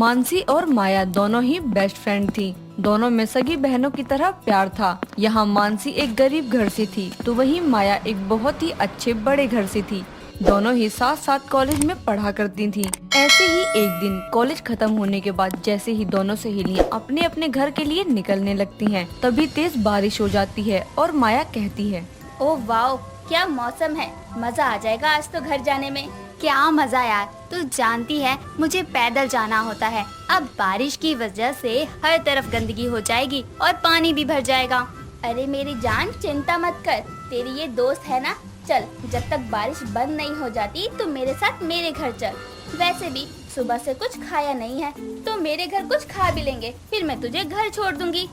मानसी और माया दोनों ही best friend थी। दोनों में सगी बहनों की तरह प्यार था। यहाँ मानसी एक गरीब घर से थी तो वहीं माया एक बहुत ही अच्छे बड़े घर से थी। दोनों ही साथ साथ कॉलेज में पढ़ा करती थी। ऐसे ही एक दिन कॉलेज खत्म होने के बाद जैसे ही दोनों सहेलियां अपने अपने घर के लिए निकलने लगती हैं, तभी तेज बारिश हो जाती है और माया कहती है, ओह वाओ, क्या मौसम है, मजा आ जाएगा आज तो घर जाने में। क्या मजा यार, तू जानती है मुझे पैदल जाना होता है। अब बारिश की वजह से हर तरफ गंदगी हो जाएगी और पानी भी भर जाएगा। अरे मेरी जान, चिंता मत कर, तेरी ये दोस्त है ना। चल, जब तक बारिश बंद नहीं हो जाती तो मेरे साथ मेरे घर चल। वैसे भी सुबह से कुछ खाया नहीं है तो मेरे घर कुछ खा भी लेंगे, फिर मैं तुझे घर छोड़ दूंगी।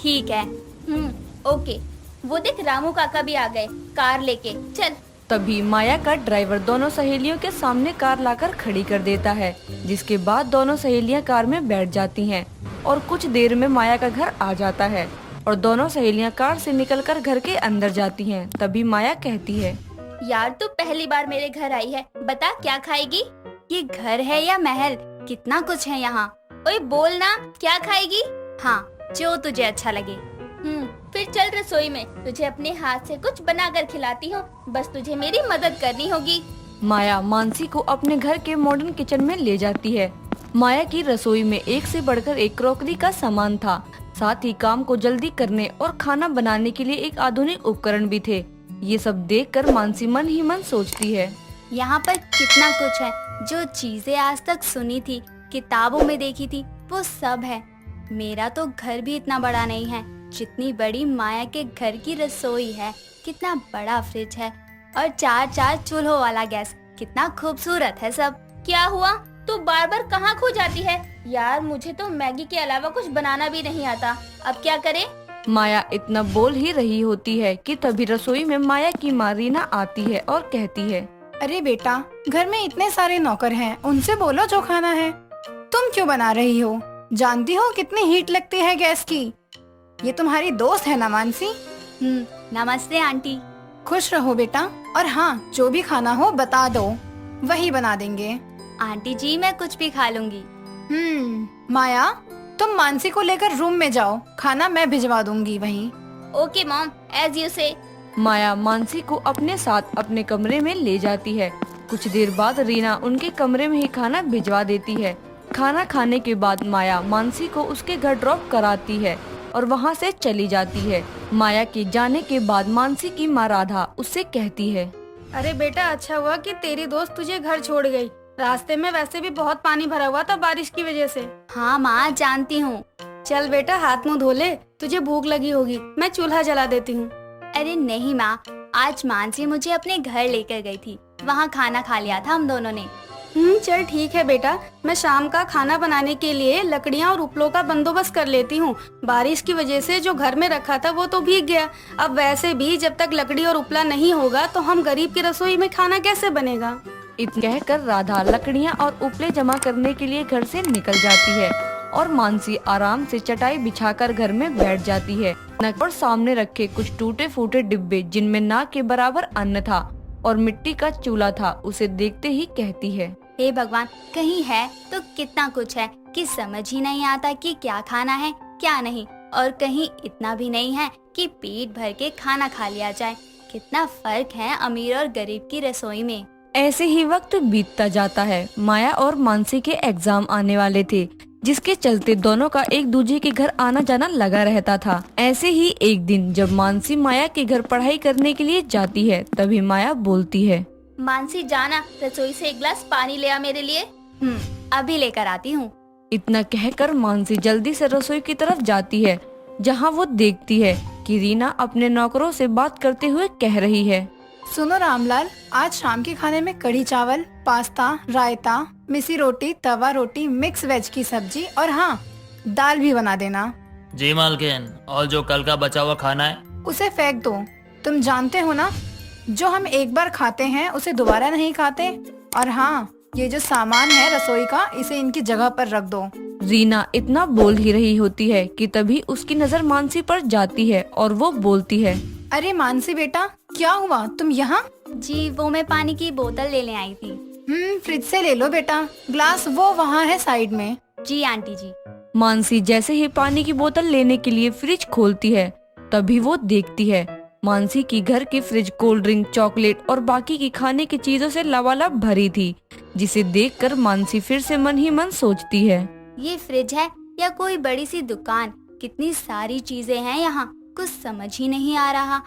ठीक है। ओके। वो देख, रामू काका भी आ गए कार लेके, चल। तभी माया का ड्राइवर दोनों सहेलियों के सामने कार लाकर खड़ी कर देता है, जिसके बाद दोनों सहेलियां कार में बैठ जाती हैं और कुछ देर में माया का घर आ जाता है और दोनों सहेलियां कार से निकलकर घर के अंदर जाती हैं। तभी माया कहती है, यार तू पहली बार मेरे घर आई है, बता क्या खाएगी? ये घर है या महल, कितना कुछ है यहाँ। ओए बोल ना, क्या खाएगी? हाँ, जो तुझे अच्छा लगे। फिर चल रसोई में, तुझे अपने हाथ से कुछ बनाकर खिलाती हूँ, बस तुझे मेरी मदद करनी होगी। माया मानसी को अपने घर के मॉडर्न किचन में ले जाती है। माया की रसोई में एक से बढ़कर एक क्रॉकरी का सामान था। साथ ही काम को जल्दी करने और खाना बनाने के लिए एक आधुनिक उपकरण भी थे। ये सब देखकर मानसी मन ही मन सोचती है, यहाँ पर कितना कुछ है, जो चीजें आज तक सुनी थी, किताबों में देखी थी, वो सब है। मेरा तो घर भी इतना बड़ा नहीं है जितनी बड़ी माया के घर की रसोई है। कितना बड़ा फ्रिज है और चार चूल्हों वाला गैस, कितना खूबसूरत है सब। क्या हुआ, तू बार बार कहाँ खो जाती है? यार मुझे तो मैगी के अलावा कुछ बनाना भी नहीं आता, अब क्या करें? माया इतना बोल ही रही होती है कि तभी रसोई में माया की माँ रीना आती है और कहती है, अरे बेटा, घर में इतने सारे नौकर हैं, उनसे बोलो जो खाना है। तुम क्यों बना रही हो? जानती हो कितनी हीट लगती है गैस की। ये तुम्हारी दोस्त है ना मानसी? नमस्ते आंटी। खुश रहो बेटा, और हाँ, जो भी खाना हो बता दो, वही बना देंगे। आंटी जी, मैं कुछ भी खा लूंगी। माया, तुम मानसी को लेकर रूम में जाओ, खाना मैं भिजवा दूंगी वहीं। ओके मॉम, एज यू से। माया मानसी को अपने साथ अपने कमरे में ले जाती है। कुछ देर बाद रीना उनके कमरे में ही खाना भिजवा देती है। खाना खाने के बाद माया मानसी को उसके घर ड्रॉप कराती है और वहाँ से चली जाती है। माया के जाने के बाद मानसी की माँ राधा उससे कहती है, अरे बेटा, अच्छा हुआ कि तेरी दोस्त तुझे घर छोड़ गई। रास्ते में वैसे भी बहुत पानी भरा हुआ था बारिश की वजह से। हाँ माँ, जानती हूँ। चल बेटा, हाथ मुंह धो ले, तुझे भूख लगी होगी, मैं चूल्हा जला देती हूँ। अरे नहीं माँ, आज मानसी मुझे अपने घर लेकर गई थी, वहाँ खाना खा लिया था हम दोनों ने। चल ठीक है बेटा, मैं शाम का खाना बनाने के लिए लकड़ियाँ और उपलों का बंदोबस्त कर लेती हूँ। बारिश की वजह से जो घर में रखा था वो तो भीग गया। अब वैसे भी जब तक लकड़ी और उपला नहीं होगा तो हम गरीब की रसोई में खाना कैसे बनेगा। इतना कहकर राधा लकड़ियाँ और उपले जमा करने के लिए घर से निकल जाती है और मानसी आराम से चटाई बिछाकर घर में बैठ जाती है। और सामने रखे कुछ टूटे फूटे डिब्बे जिनमें ना के बराबर अन्न था और मिट्टी का चूल्हा था, उसे देखते ही कहती है, हे भगवान, कहीं है तो कितना कुछ है कि समझ ही नहीं आता कि क्या खाना है क्या नहीं, और कहीं इतना भी नहीं है कि पेट भर के खाना खा लिया जाए। कितना फर्क है अमीर और गरीब की रसोई में। ऐसे ही वक्त बीतता जाता है। माया और मानसी के एग्जाम आने वाले थे, जिसके चलते दोनों का एक दूसरे के घर आना जाना लगा रहता था। ऐसे ही एक दिन जब मानसी माया के घर पढ़ाई करने के लिए जाती है, तभी माया बोलती है, मानसी जाना, रसोई से एक गिलास पानी ले आ मेरे लिए। अभी लेकर आती हूँ। इतना कहकर मानसी जल्दी से रसोई की तरफ जाती है, जहाँ वो देखती है कि रीना अपने नौकरों से बात करते हुए कह रही है, सुनो रामलाल, आज शाम के खाने में कढ़ी चावल, पास्ता, रायता, मिसी रोटी, तवा रोटी, मिक्स वेज की सब्जी और हाँ, दाल भी बना देना। जी मालकिन, और जो कल का बचा हुआ खाना है उसे फेंक दो। तुम जानते हो ना, जो हम एक बार खाते हैं उसे दोबारा नहीं खाते। और हाँ, ये जो सामान है रसोई का, इसे इनकी जगह पर रख दो। रीना इतना बोल ही रही होती है कि तभी उसकी नजर मानसी पर जाती है और वो बोलती है, अरे मानसी बेटा, क्या हुआ, तुम यहाँ? जी, वो मैं पानी की बोतल लेने आई थी। फ्रिज से ले लो बेटा, ग्लास वो वहाँ है साइड में। जी आंटी जी। मानसी जैसे ही पानी की बोतल लेने के लिए फ्रिज खोलती है, तभी वो देखती है मानसी की घर की फ्रिज कोल्ड ड्रिंक, चॉकलेट और बाकी की खाने की चीजों से लबालब भरी थी, जिसे देखकर मानसी फिर से मन ही मन सोचती है, ये फ्रिज है या कोई बड़ी सी दुकान? कितनी सारी चीजें हैं यहाँ, कुछ समझ ही नहीं आ रहा।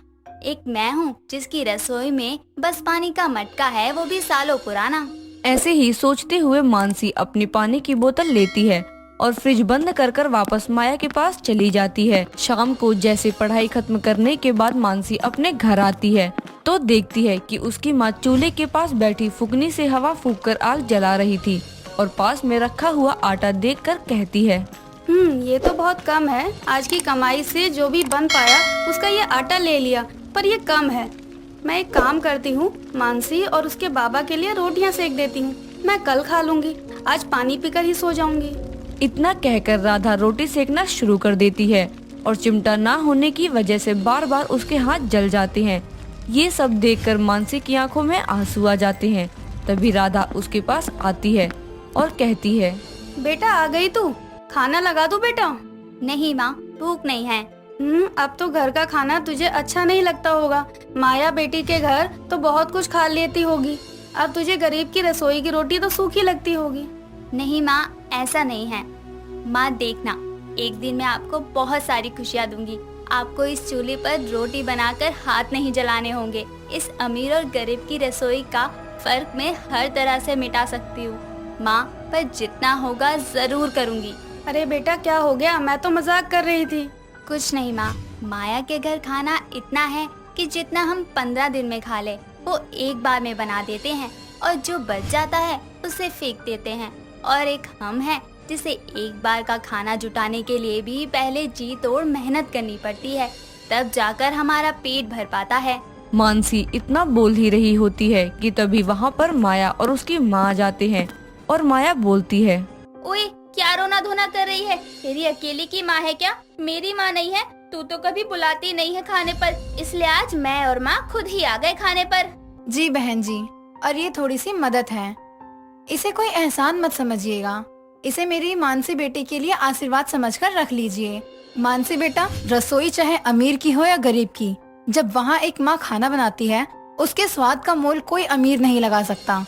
एक मैं हूँ जिसकी रसोई में बस पानी का मटका है, वो भी सालों पुराना। ऐसे ही सोचते हुए मानसी अपनी पानी की बोतल लेती है और फ्रिज बंद कर वापस माया के पास चली जाती है। शाम को जैसे पढ़ाई खत्म करने के बाद मानसी अपने घर आती है तो देखती है कि उसकी माँ चूल्हे के पास बैठी फुकनी से हवा फूंक कर आग जला रही थी और पास में रखा हुआ आटा देखकर कहती है, ये तो बहुत कम है। आज की कमाई से जो भी बन पाया उसका ये आटा ले लिया, पर ये कम है। मैं एक काम करती हूँ, मानसी और उसके बाबा के लिए रोटियाँ सेक देती हूँ। मैं कल खा लूंगी, आज पानी पीकर ही सो जाऊंगी। इतना कहकर राधा रोटी सेकना शुरू कर देती है और चिमटा ना होने की वजह से बार बार उसके हाथ जल जाते हैं। ये सब देखकर मानसी की आंखों में आंसू आ जाते हैं। तभी राधा उसके पास आती है और कहती है, बेटा आ गई तू, खाना लगा दूं बेटा? नहीं माँ, भूख नहीं है। अब तो घर का खाना तुझे अच्छा नहीं लगता होगा। माया बेटी के घर तो बहुत कुछ खा लेती होगी, अब तुझे गरीब की रसोई की रोटी तो सूखी लगती होगी। नहीं माँ, ऐसा नहीं है। माँ देखना, एक दिन मैं आपको बहुत सारी खुशियाँ दूंगी। आपको इस चूल्हे पर रोटी बनाकर हाथ नहीं जलाने होंगे। इस अमीर और गरीब की रसोई का फर्क मैं हर तरह से मिटा सकती हूँ माँ, पर जितना होगा जरूर करूँगी। अरे बेटा क्या हो गया, मैं तो मजाक कर रही थी। कुछ नहीं माँ, माया के घर खाना इतना है कि जितना हम 15 दिन में खा ले वो एक बार में बना देते हैं, और जो बच जाता है उसे फेंक देते हैं। और एक हम हैं जिसे एक बार का खाना जुटाने के लिए भी पहले जी तोड़ मेहनत करनी पड़ती है, तब जाकर हमारा पेट भर पाता है। मानसी इतना बोल ही रही होती है कि तभी वहाँ पर माया और उसकी माँ आ जाते हैं और माया बोलती है, ओए क्या रोना धोना कर रही है? तेरी अकेली की माँ है क्या? मेरी माँ नहीं है? तू तो कभी बुलाती नहीं है खाने पर, इसलिए आज मैं और माँ खुद ही आ गए खाने पर। जी बहन जी, और ये थोड़ी सी मदद है, इसे कोई एहसान मत समझिएगा, इसे मेरी मानसी बेटी के लिए आशीर्वाद समझकर रख लीजिए। मानसी बेटा, रसोई चाहे अमीर की हो या गरीब की, जब वहाँ एक माँ खाना बनाती है उसके स्वाद का मोल कोई अमीर नहीं लगा सकता।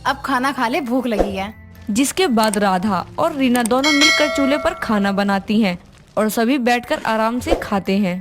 अब खाना खा ले, भूख लगी है। जिसके बाद राधा और रीना दोनों मिलकर चूल्हे पर खाना बनाती हैं और सभी बैठकर आराम से खाते हैं।